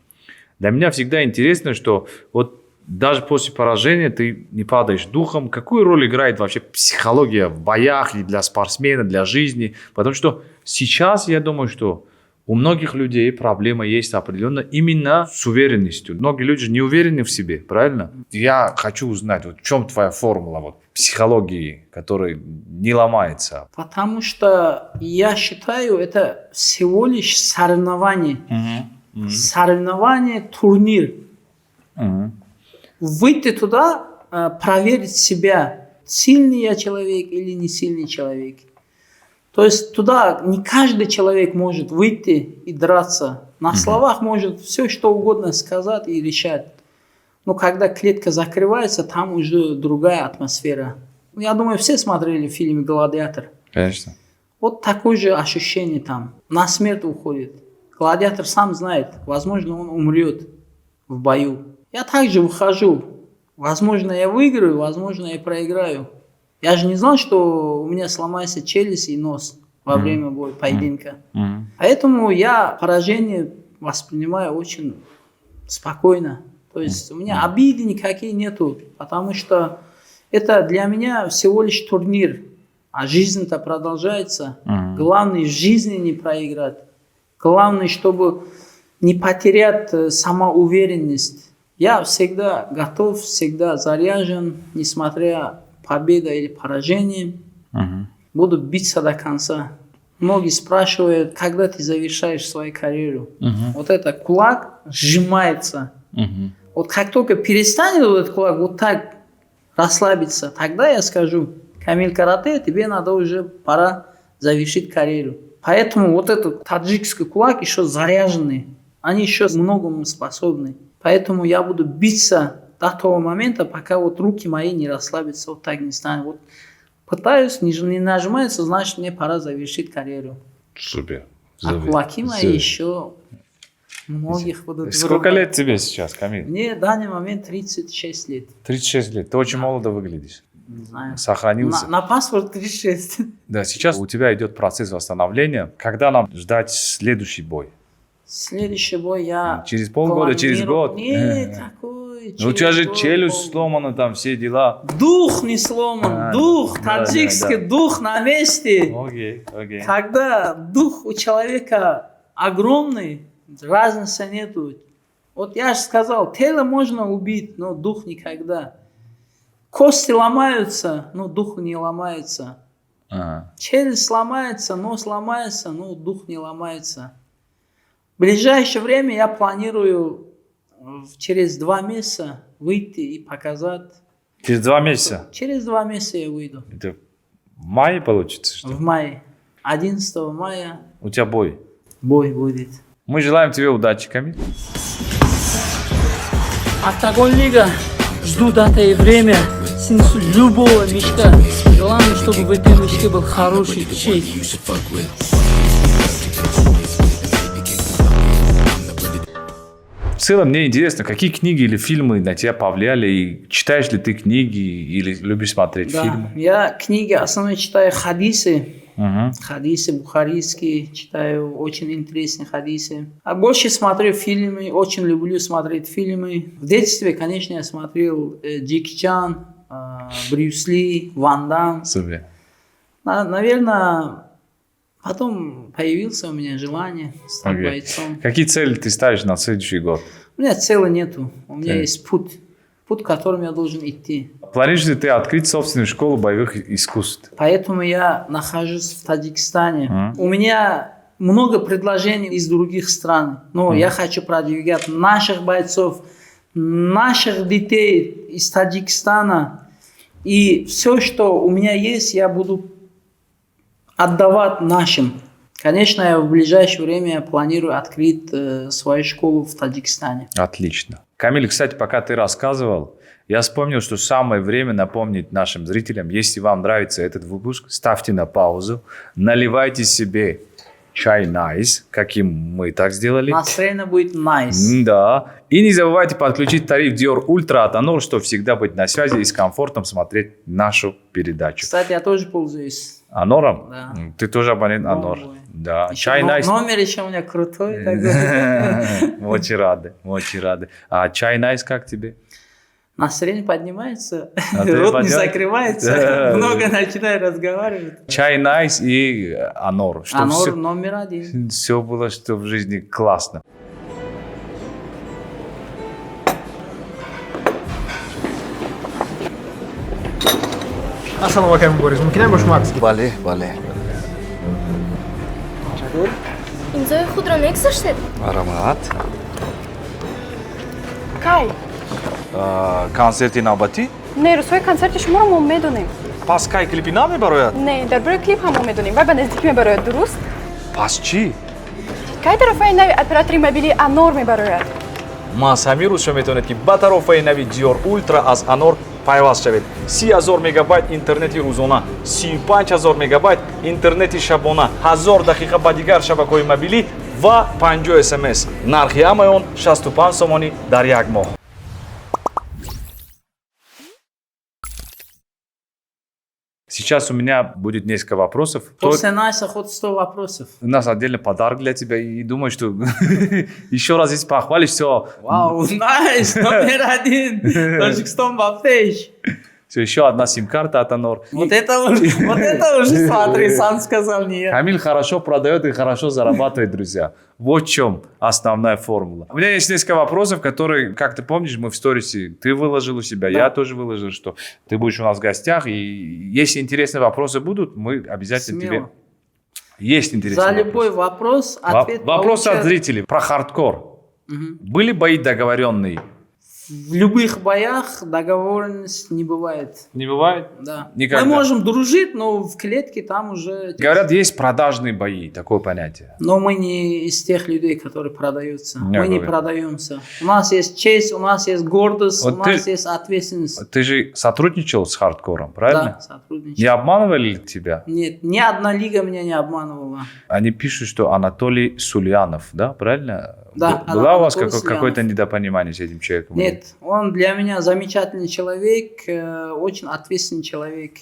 Для меня всегда интересно, что вот даже после поражения ты не падаешь духом. Какую роль играет вообще психология в боях и для спортсмена, для жизни? Потому что сейчас я думаю, что у многих людей проблема есть определенно именно с уверенностью. Многие люди же не уверены в себе, правильно? Я хочу узнать, вот в чем твоя формула вот, психологии, которая не ломается? Потому что я считаю, это всего лишь соревнование. Соревнование, турнир. Выйти туда, проверить себя, сильный я человек или не сильный человек. То есть туда не каждый человек может выйти и драться. На словах может все что угодно сказать и решать. Но когда клетка закрывается, там уже другая атмосфера. Я думаю, все смотрели фильм «Гладиатор». Конечно. Вот такое же ощущение там. На смерть уходит. Гладиатор сам знает, возможно, он умрет в бою. Я также выхожу. Возможно, я выиграю, возможно, я проиграю. Я же не знал, что у меня сломается челюсть и нос во время боя, поединка. Поэтому я поражение воспринимаю очень спокойно. То есть у меня обиды никакие нету, потому что это для меня всего лишь турнир. А жизнь-то продолжается. Главное в жизни не проиграть. Главное, чтобы не потерять самоуверенность. Я всегда готов, всегда заряжен, несмотря победа или поражение. Буду биться до конца. Многие спрашивают, когда ты завершаешь свою карьеру. Вот этот кулак сжимается. Вот как только перестанет этот кулак вот так расслабиться, тогда я скажу, Камил Карате, тебе надо уже пора завершить карьеру. Поэтому вот этот таджикский кулак еще заряженный. Они еще многому способны. Поэтому я буду биться до того момента, пока вот руки мои не расслабятся, вот так не станет. Вот пытаюсь, не нажимается, значит, мне пора завершить карьеру. Супер. зовет. Акулакима и Зовет. еще многих будут Сколько вырубать. лет тебе сейчас, Камиль? Мне в данный момент 36 лет. 36 лет. Ты очень молодо выглядишь. Не знаю. Сохранился. На паспорт 36. Да, сейчас у тебя идет процесс восстановления. Когда нам ждать следующий бой? Следующий бой я... Через полгода, через год? Нет, какой? Ну, у тебя же через челюсть год. сломана, там все дела. Дух не сломан, дух, да, таджикский да. дух на месте. Окей, окей. Когда дух у человека огромный, разницы нету. Вот я же сказал, тело можно убить, но дух никогда. Кости ломаются, но дух не ломается. Ага. Челюсть сломается, нос ломается, но дух не ломается. В ближайшее время я планирую через 2 месяца выйти и показать. Через 2 месяца? Через 2 месяца я выйду. Это в мае получится, что ли? В мае. 11 мая У тебя бой. бой будет. Мы желаем тебе удачи, Камиль. Октагон Лига. Жду дата и время. Снесу любого мешка. Главное, чтобы в этом мешке был хороший чек. В целом, мне интересно, какие книги или фильмы на тебя повлияли, и читаешь ли ты книги или любишь смотреть Да, фильмы? я книги основные читаю хадисы. Угу. Хадисы бухарийские, читаю очень интересные хадисы. А больше смотрю фильмы, очень люблю смотреть фильмы. В детстве, конечно, я смотрел Джеки Чан, Брюс Ли, Ван Дам. Супер. Наверное, потом появилось у меня желание стать Окей. бойцом. Какие цели ты ставишь на следующий год? У меня цели нету, у меня Цель. есть путь, которым я должен идти. Планируешь ли ты открыть собственную школу боевых искусств? Поэтому я нахожусь в Таджикистане. У меня много предложений из других стран, но я хочу продвигать наших бойцов, наших детей из Таджикистана. И все, что у меня есть, я буду отдавать нашим. Конечно, я в ближайшее время планирую открыть свою школу в Таджикистане. Отлично. Камиль, кстати, пока ты рассказывал, я вспомнил, что самое время напомнить нашим зрителям, если вам нравится этот выпуск, ставьте на паузу, наливайте себе чай nice, каким мы так сделали. Настроение будет nice. Да. И не забывайте подключить тариф Dior Ultra от Anor, чтобы всегда быть на связи и с комфортом смотреть нашу передачу. Кстати, я тоже пользуюсь. Анором? Да. Ты тоже абонент Анор. Новый. Да. Еще Чай nice. Номер еще у меня крутой. Очень рады, очень рады. А чай nice как тебе? Настроение поднимается, Настроение рот не поднимается? закрывается, Да. много начинаю разговаривать. Чай nice и Анор. Анор номер 1. Все было, что в жизни классно. Assalomu alaykum Boris. Mumkin boshmoqsiz? Bale, bale. имзои худро мегузоштед? Аромат. Кай, концерти навбатӣ? не, рӯзҳои концерти шуморо мо медонем. Пас кай клипи намебарояд? Не, дар бораи клип ҳам мо медонем. Вай ба наздик мебарояд, дуруст? Пас чӣ? Кай тарофаи нави оператори мобилии Анор мебарояд? мас ҳамин рӯз шумо метавонед ки ба тарофаи нави Dior Ultra аз Anor пайваст шавед. 30,000 мегабайт интернети рӯзона, 35,000 мегабайт интернети шабона, 1000 дақиқа ба дигар шабакаҳои мобилӣ ва 50 смс. Нархи ҳамаи он 65 сомонӣ дар як моҳ. Сейчас у меня будет несколько вопросов. После Найса хоть 100 вопросов. У нас отдельный подарок для тебя. И думаю, что еще раз если похвалишь, все. Вау, Найс, номер 1. Таджикистан баптеш. Все, еще одна сим-карта от Anor. Вот это уже, смотри, сам сказал не я. Камиль хорошо продает и хорошо зарабатывает, друзья. Вот в чем основная формула. У меня есть несколько вопросов, которые, как ты помнишь, мы в сторисе, ты выложил у себя, я тоже выложил, что ты будешь у нас в гостях. И если интересные вопросы будут, мы обязательно тебе... Есть интересные За любой вопрос ответ Вопрос получат. от зрителей про хардкор. Были бои договоренные? В любых боях договоренность не бывает. Не бывает? Да. Никогда. Мы можем дружить, но в клетке там уже... Говорят, есть продажные бои, такое понятие. Но мы не из тех людей, которые продаются. Я Мы не говорю. продаемся. У нас есть честь, у нас есть гордость, Вот у нас есть ответственность. Ты же сотрудничал с хардкором, правильно? Да, сотрудничаем. Не обманывали ли тебя? Нет, ни одна лига меня не обманывала. Они пишут, что Анатолий Сульянов, да, правильно? Да, Была у вас Анатолий Сульянов. какое-то недопонимание с этим человеком? Нет, он для меня замечательный человек, очень ответственный человек.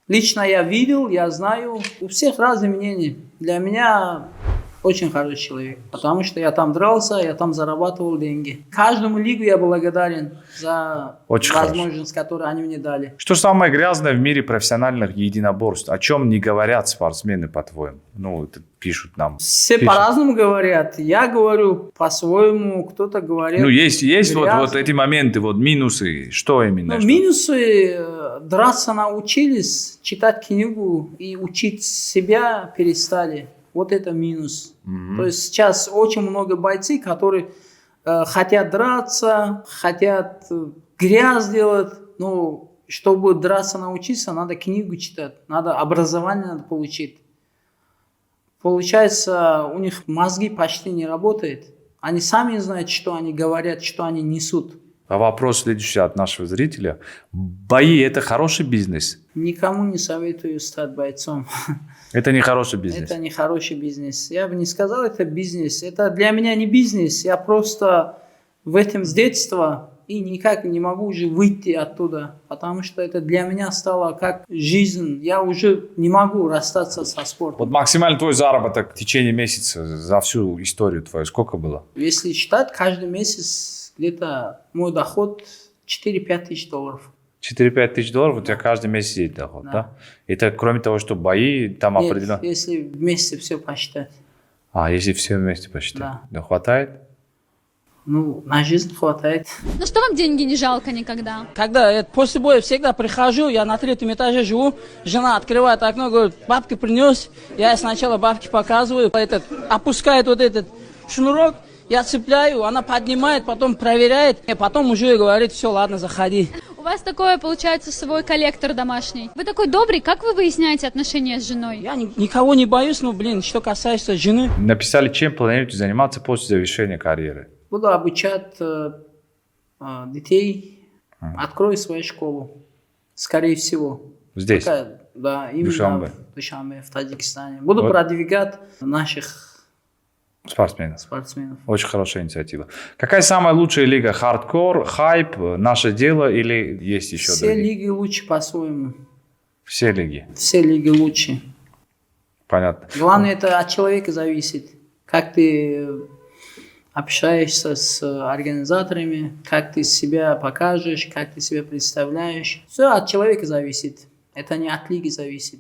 Лично я видел, я знаю, у всех разные мнения. Для меня очень хороший человек, потому что я там дрался, я там зарабатывал деньги. Каждому лигу я благодарен за Очень возможность, которую они мне дали. Что самое грязное в мире профессиональных единоборств? О чем не говорят спортсмены, по-твоему? Ну, это пишут нам. Все Пишут. по-разному говорят. Я говорю по-своему, кто-то говорит. Ну, есть грязно. вот эти моменты, вот минусы. Что именно? Ну, Что? минусы, драться научились, читать книгу и учить себя перестали. Вот это минус. То есть сейчас очень много бойцов, которые хотят драться, хотят грязь делать, но чтобы драться научиться, надо книгу читать, надо образование надо получить. Получается, у них мозги почти не работают. Они сами знают, что они говорят, что они несут. А вопрос следующий от нашего зрителя. Бои – это хороший бизнес? Никому не советую стать бойцом. Это не хороший бизнес? Это не хороший бизнес. Я бы не сказал, это бизнес. Это для меня не бизнес. Я просто в этом с детства и никак не могу уже выйти оттуда. Потому что это для меня стало как жизнь. Я уже не могу расстаться со спортом. Вот максимальный твой заработок в течение месяца за всю историю твою сколько было? Если считать, каждый месяц где-то мой доход 4-5 тысяч долларов. 4-5 тысяч долларов у тебя каждый месяц есть доход, да? Это кроме того, что бои там Нет, определенно... если вместе все посчитать. А, если все вместе посчитать? Да. Хватает? Ну, на жизнь хватает. Ну что вам деньги не жалко никогда? Когда после боя всегда прихожу, я на 3-м этаже живу, жена открывает окно, говорит, бабки принес, я сначала бабки показываю, опускает вот этот шнурок, я цепляю, она поднимает, потом проверяет, и потом уже говорит, все, ладно, заходи. У вас такое, получается, свой коллектор домашний. Вы такой добрый, как вы выясняете отношения с женой? Я никого не боюсь, но, что касается жены. Написали, чем планируете заниматься после завершения карьеры? Буду обучать детей, открою свою школу, скорее всего. Здесь? Да, именно Душанбе. в Душанбе, в Таджикистане. Буду Вот. продвигать наших Спортсменов. Очень хорошая инициатива. Какая самая лучшая лига? Хардкор, хайп, наше дело или есть еще Все другие? лиги лучше по-своему. Все лиги. Все лиги лучше. Понятно. Главное, это от человека зависит. Как ты общаешься с организаторами, как ты себя покажешь, как ты себя представляешь. Все от человека зависит. Это не от лиги зависит.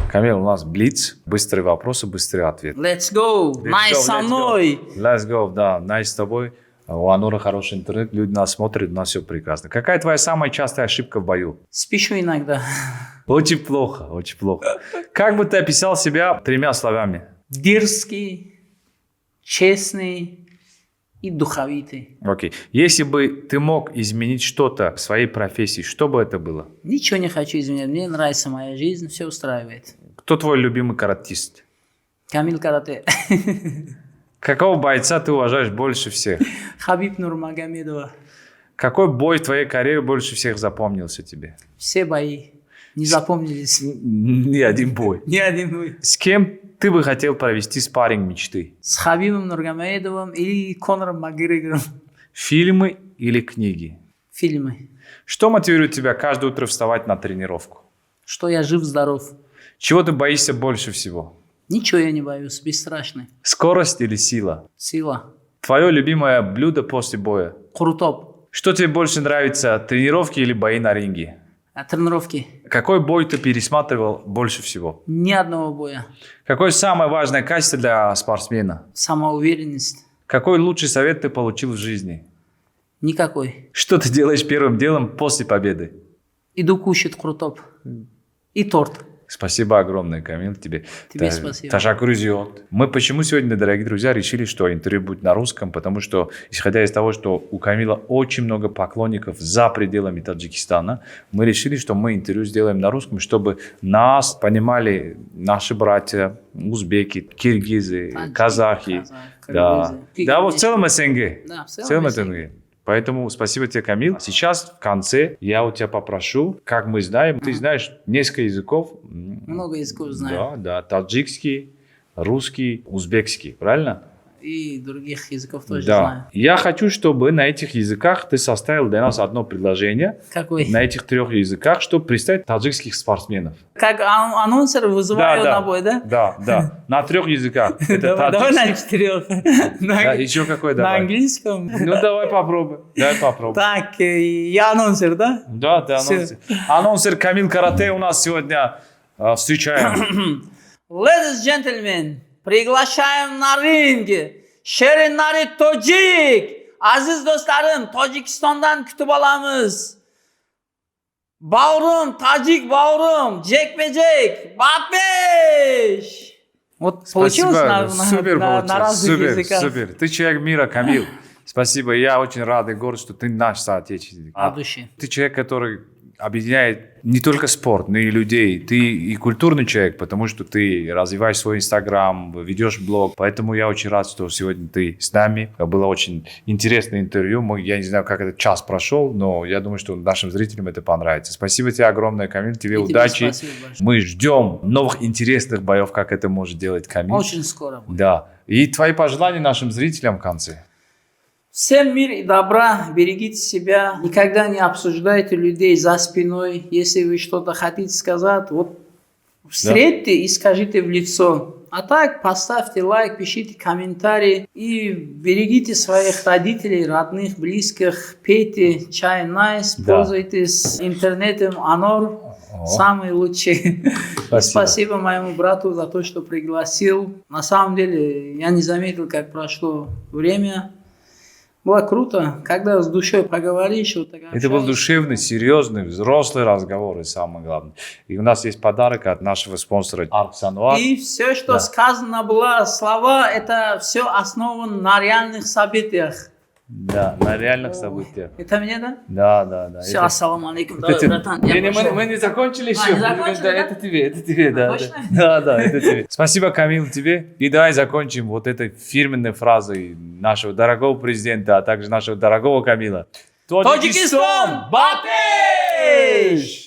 Камил, у нас блиц. Быстрые вопросы, быстрый ответ. Let's go! Nice со мной! Let's go, да, nice с тобой. У Анура хороший интернет, люди нас смотрят, у нас все прекрасно. Какая твоя самая частая ошибка в бою? Спешу иногда. Очень плохо, очень плохо. Как бы ты описал себя 3 словами? Дерзкий, честный и духовитый. Окей. Если бы ты мог изменить что-то в своей профессии, что бы это было? Ничего не хочу изменять. Мне нравится моя жизнь, все устраивает. Кто твой любимый каратист? Камил Карате. Какого бойца ты уважаешь больше всех? Хабиб Нурмагомедова. Какой бой в твоей карьере больше всех запомнился тебе? Все бои не запомнились. Ни один бой. Ни один бой. С кем ты бы хотел провести спарринг мечты? С Хабибом Нурмагомедовым или Конором Макгрегором. Фильмы или книги? Фильмы. Что мотивирует тебя каждое утро вставать на тренировку? Что я жив-здоров. Чего ты боишься больше всего? Ничего я не боюсь, бесстрашный. Скорость или сила? Сила. Твое любимое блюдо после боя? Крутоп. Что тебе больше нравится, тренировки или бои на ринге? Тренировки. Какой бой ты пересматривал больше всего? Ни одного боя. Какое самое важное качество для спортсмена? Самоуверенность. Какой лучший совет ты получил в жизни? Никакой. Что ты делаешь первым делом после победы? Иду кушать крутоп. И торт. Спасибо огромное, Камил, тебе. Тебе спасибо. Ташакур зиёд. Мы почему сегодня, дорогие друзья, решили, что интервью будет на русском, потому что, исходя из того, что у Камила очень много поклонников за пределами Таджикистана, мы решили, что мы интервью сделаем на русском, чтобы нас понимали наши братья, узбеки, киргизы, казахи. Да. Да, вот в целом СНГ. Да, в целом СНГ. Поэтому спасибо тебе, Камил. Сейчас в конце я у тебя попрошу, как мы знаем, ты знаешь несколько языков. Много языков знаю. Да, таджикский, русский, узбекский, правильно? И других языков тоже Да. знаю. Я хочу, чтобы на этих языках ты составил для нас одно предложение. Какой? На этих 3 языках, чтобы представить таджикских спортсменов. Как анонсер вызываю на бой, да? Да. На 3 языках. Это Давай на таджикский. 4. Да, еще какой На давай? английском. Ну, давай попробуй. Так, я анонсер, да? Да, анонсер. Анонсер Камил Карате у нас сегодня встречаем. Ladies and gentlemen, приглашаем на ринге Шеринари Тоджик. Aziz do'stlarim, Tojikistondan kutib olamiz. Bavrum, Tojik bavrum, jekma-jek, Бабеш. Вот получилось на разных языках. Супер. Ты человек мира, Камил. Спасибо. Я очень рад и горд, что ты наш соотечественник. От души. Ты человек, который объединяет не только спорт, но и людей. Ты и культурный человек, потому что ты развиваешь свой Инстаграм, ведешь блог. Поэтому я очень рад, что сегодня ты с нами. Было очень интересное интервью. Я не знаю, как этот час прошел, но я думаю, что нашим зрителям это понравится. Спасибо тебе огромное, Камил. Тебе удачи. Мы ждем новых интересных боев, как это может делать Камил. Очень скоро будет. Да. И твои пожелания нашим зрителям в конце. Всем мир и добра, берегите себя, никогда не обсуждайте людей за спиной. Если вы что-то хотите сказать, вот встретьте и скажите в лицо. А так поставьте лайк, пишите комментарии и берегите своих родителей, родных, близких. Пейте чай Найс, пользуйтесь интернетом Анор, самый лучший. Спасибо моему брату за то, что пригласил. На самом деле я не заметил, как прошло время. Было круто, когда с душой поговоришь. Вот так это был душевный, серьезный, взрослый разговор, и самое главное. И у нас есть подарок от нашего спонсора Арксануар. И все, что сказано было, слова, это все основано на реальных событиях. Да, на реальных событиях. Это мне, да? Да. Все, ассаламу алейкум. Братан, мы не закончили еще. Это тебе, да. Точно? Да, это тебе. Спасибо, Камил, тебе. И давай закончим вот этой фирменной фразой нашего дорогого президента, а также нашего дорогого Камила. Таджикистан! Бабеш!